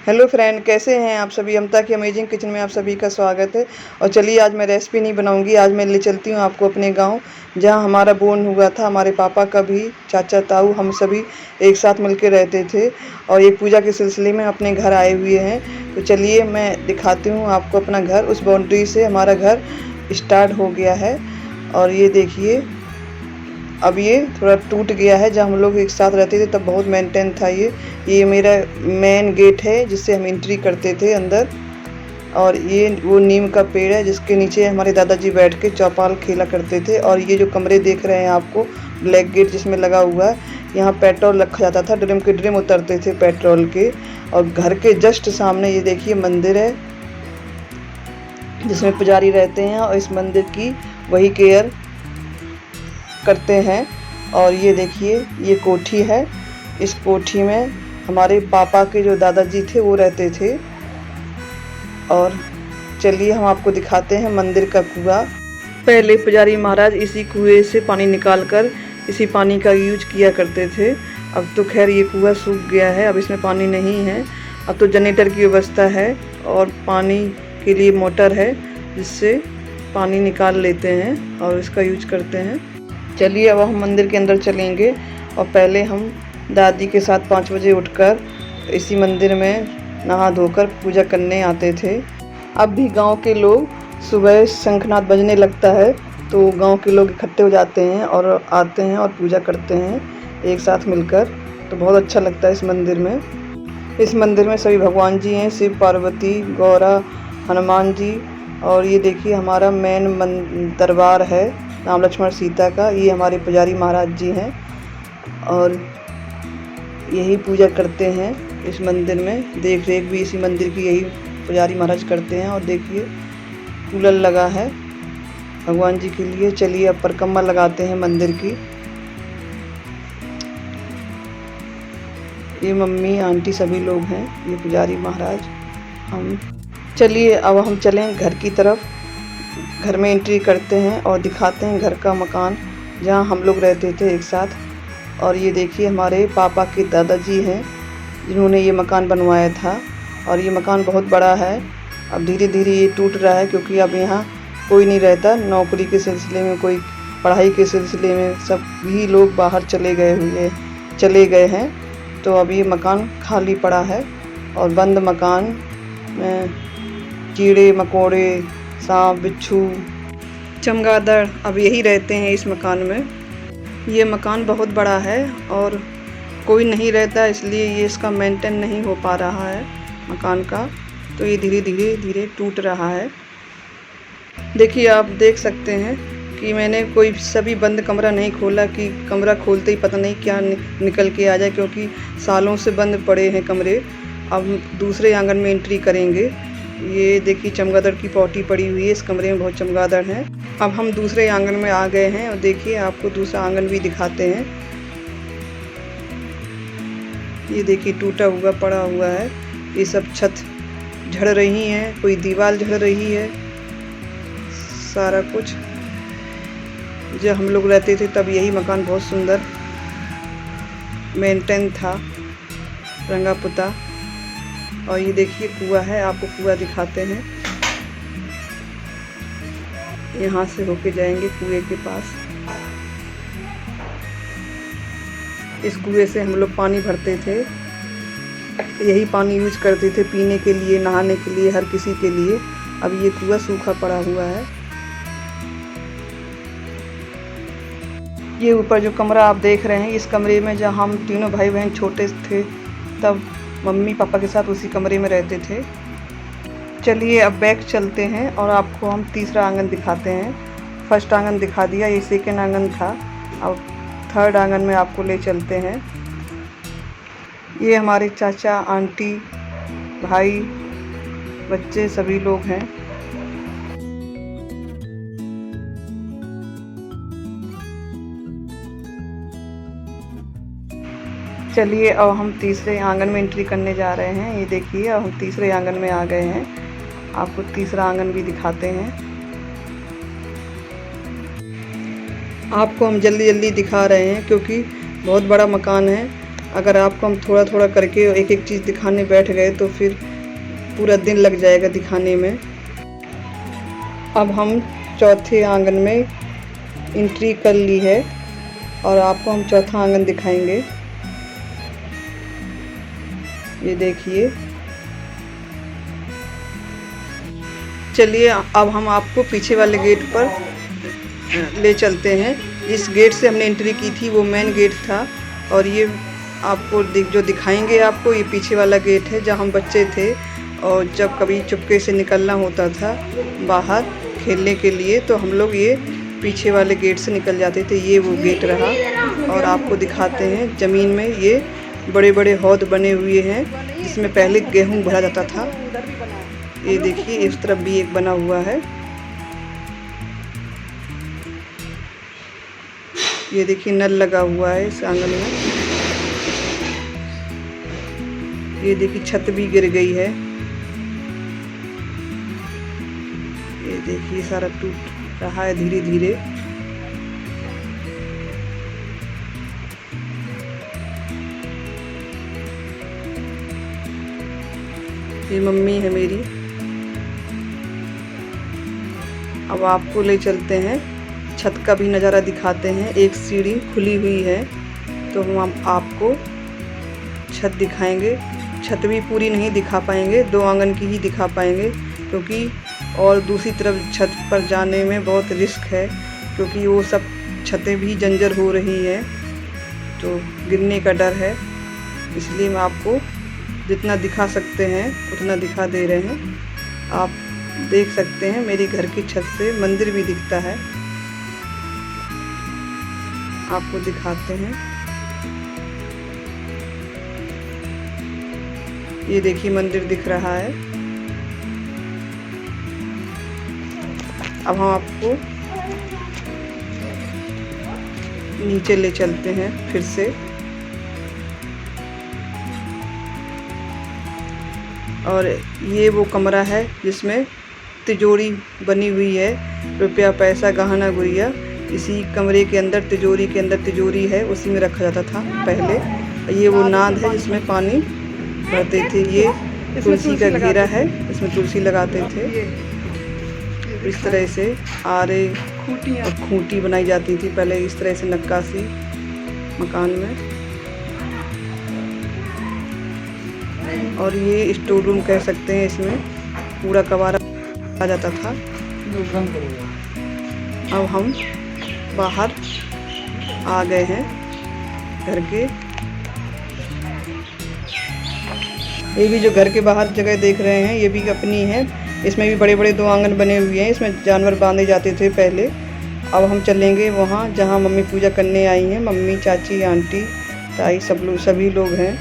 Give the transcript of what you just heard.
Hello friend, कैसे हैं आप सभी। अमता की अमेजिंग किचन में आप सभी का स्वागत है। और चलिए आज मैं रेसिपी नहीं बनाऊंगी, आज मैं ले चलती हूँ आपको अपने गांव, जहां हमारा बोर्न हुआ था। हमारे पापा का भी, चाचा ताऊ, हम सभी एक साथ मिलकर रहते थे और ये पूजा के सिलसिले में अपने घर आए हुए हैं। तो चलिए मैं दिखाती हूँ आपको अपना घर। उस बाउंड्री से हमारा घर स्टार्ट हो गया है और ये देखिए अब ये थोड़ा टूट गया है। जब हम लोग एक साथ रहते थे तब बहुत मेंटेन था। ये मेरा मेन गेट है जिससे हम एंट्री करते थे अंदर। और ये वो नीम का पेड़ है जिसके नीचे हमारे दादाजी बैठ के चौपाल खेला करते थे। और ये जो कमरे देख रहे हैं आपको, ब्लैक गेट जिसमें लगा हुआ है, यहाँ पेट्रोल रखा जाता था। ड्रम के ड्रम उतरते थे पेट्रोल के। और घर के जस्ट सामने ये देखिए मंदिर है जिसमें पुजारी रहते हैं और इस मंदिर की वही केयर करते हैं। और ये देखिए ये कोठी है। इस कोठी में हमारे पापा के जो दादाजी थे वो रहते थे। और चलिए हम आपको दिखाते हैं मंदिर का कुआं। पहले पुजारी महाराज इसी कुएं से पानी निकालकर इसी पानी का यूज किया करते थे। अब तो खैर ये कुआं सूख गया है, अब इसमें पानी नहीं है। अब तो जनरेटर की व्यवस्था है और पानी के लिए मोटर है जिससे पानी निकाल लेते हैं और इसका यूज करते हैं। चलिए अब हम मंदिर के अंदर चलेंगे। और पहले हम दादी के साथ 5 बजे उठकर इसी मंदिर में नहा धोकर पूजा करने आते थे। अब भी गांव के लोग सुबह शंखनाद बजने लगता है तो गांव के लोग इकट्ठे हो जाते हैं और आते हैं और पूजा करते हैं एक साथ मिलकर। तो बहुत अच्छा लगता है इस मंदिर में। इस मंदिर में सभी भगवान जी हैं, शिव, पार्वती, गौरा, हनुमान जी। और ये देखिए हमारा मेन दरबार है राम लक्ष्मण सीता का। ये हमारे पुजारी महाराज जी हैं और यही पूजा करते हैं इस मंदिर में। देख रेख भी इसी मंदिर की यही पुजारी महाराज करते हैं। और देखिए कूलर लगा है भगवान जी के लिए। चलिए अब परिक्रमा लगाते हैं मंदिर की। ये मम्मी, आंटी सभी लोग हैं, ये पुजारी महाराज। हम चलिए अब हम चलें घर की तरफ। घर में एंट्री करते हैं और दिखाते हैं घर का मकान जहां हम लोग रहते थे एक साथ। और ये देखिए हमारे पापा के दादाजी हैं जिन्होंने ये मकान बनवाया था। और ये मकान बहुत बड़ा है। अब धीरे धीरे ये टूट रहा है क्योंकि अब यहाँ कोई नहीं रहता। नौकरी के सिलसिले में, कोई पढ़ाई के सिलसिले में, सभी लोग बाहर चले गए हैं। तो अब ये मकान खाली पड़ा है और बंद मकान में कीड़े मकोड़े, सांप, बिच्छू, चमगादड़ अब यही रहते हैं इस मकान में। ये मकान बहुत बड़ा है और कोई नहीं रहता, इसलिए ये इसका मेंटेन नहीं हो पा रहा है मकान का। तो ये धीरे धीरे टूट रहा है। देखिए आप देख सकते हैं कि मैंने कोई सभी बंद कमरा नहीं खोला कि कमरा खोलते ही पता नहीं क्या निकल के आ जाए, क्योंकि सालों से बंद पड़े हैं कमरे। अब दूसरे आंगन में एंट्री करेंगे। ये देखिए चमगादड़ की पॉटी पड़ी हुई है, इस कमरे में बहुत चमगादड़ हैं। अब हम दूसरे आंगन में आ गए हैं और देखिए आपको दूसरा आंगन भी दिखाते हैं। ये देखिए टूटा हुआ पड़ा हुआ है। ये सब छत झड़ रही हैं, कोई दीवार झड़ रही है। सारा कुछ जब हम लोग रहते थे तब यही मकान बहुत सुंदर मेंटेन था, रंगा पुता। और ये देखिए कुआं है, आपको कुआं दिखाते हैं। यहाँ से होके जाएंगे कुएं के पास। इस कुएं से हम लोग पानी भरते थे। यही पानी यूज करते थे पीने के लिए, नहाने के लिए, हर किसी के लिए। अब ये कुआं सूखा पड़ा हुआ है। ये ऊपर जो कमरा आप देख रहे हैं, इस कमरे में जब हम तीनों भाई बहन छोटे थे तब मम्मी पापा के साथ उसी कमरे में रहते थे। चलिए अब बैक चलते हैं और आपको हम तीसरा आंगन दिखाते हैं। फर्स्ट आंगन दिखा दिया, ये सेकेंड आंगन था। अब थर्ड आंगन में आपको ले चलते हैं। ये हमारे चाचा, आंटी, भाई, बच्चे सभी लोग हैं। चलिए अब हम तीसरे आंगन में एंट्री करने जा रहे हैं। ये देखिए अब हम तीसरे आंगन में आ गए हैं। आपको तीसरा आंगन भी दिखाते हैं। आपको हम जल्दी जल्दी दिखा रहे हैं क्योंकि बहुत बड़ा मकान है अगर आपको हम थोड़ा थोड़ा करके एक एक चीज़ दिखाने बैठ गए तो फिर पूरा दिन लग जाएगा दिखाने में। अब हम चौथे आंगन में एंट्री कर ली है और आपको हम चौथा आंगन दिखाएंगे। ये देखिए। चलिए अब हम आपको पीछे वाले गेट पर ले चलते हैं। जिस गेट से हमने एंट्री की थी वो मेन गेट था और ये आपको जो दिखाएंगे आपको ये पीछे वाला गेट है जहाँ हम बच्चे थे और जब कभी चुपके से निकलना होता था बाहर खेलने के लिए तो हम लोग ये पीछे वाले गेट से निकल जाते थे। ये वो गेट रहा और आपको दिखाते हैं ज़मीन में ये बड़े बड़े हौद बने हुए हैं जिसमें पहले गेहूं भरा जाता था। ये देखिए इस तरफ भी एक बना हुआ है। ये देखिए नल लगा हुआ है इस आंगन में। ये देखिए छत भी गिर गई है। ये देखिए सारा टूट रहा है धीरे धीरे। ये मम्मी है मेरी। अब आपको ले चलते हैं छत का भी नज़ारा दिखाते हैं। एक सीढ़ी खुली हुई है तो हम आपको छत दिखाएंगे। छत भी पूरी नहीं दिखा पाएंगे, 2 आंगन की ही दिखा पाएंगे क्योंकि और दूसरी तरफ छत पर जाने में बहुत रिस्क है क्योंकि वो सब छतें भी जंजर हो रही हैं तो गिरने का डर है। इसलिए मैं आपको जितना दिखा सकते हैं उतना दिखा दे रहे हैं। आप देख सकते हैं मेरी घर की छत से मंदिर भी दिखता है। आपको दिखाते हैं। ये देखिए मंदिर दिख रहा है। अब हम आपको नीचे ले चलते हैं फिर से। और ये वो कमरा है जिसमें तिजोरी बनी हुई है, रुपया पैसा गहना गुड़िया। इसी कमरे के अंदर तिजोरी के अंदर तिजोरी है, उसी में रखा जाता था पहले। ये वो नाद है जिसमें पानी भरते थे। ये तुलसी का घेरा है, इसमें तुलसी लगाते थे। इस तरह से आरे और खूंटी बनाई जाती थी पहले, इस तरह से नक्काशी मकान में। और ये स्टोर रूम कह सकते हैं, इसमें पूरा कबाड़ा आ जाता था। अब हम बाहर आ गए हैं घर के। ये भी जो घर के बाहर जगह देख रहे हैं ये भी अपनी है। इसमें भी बड़े बड़े 2 आंगन बने हुए हैं, इसमें जानवर बांधे जाते थे पहले। अब हम चलेंगे वहाँ जहाँ मम्मी पूजा करने आई हैं। मम्मी, चाची, आंटी, ताई सभी लोग हैं।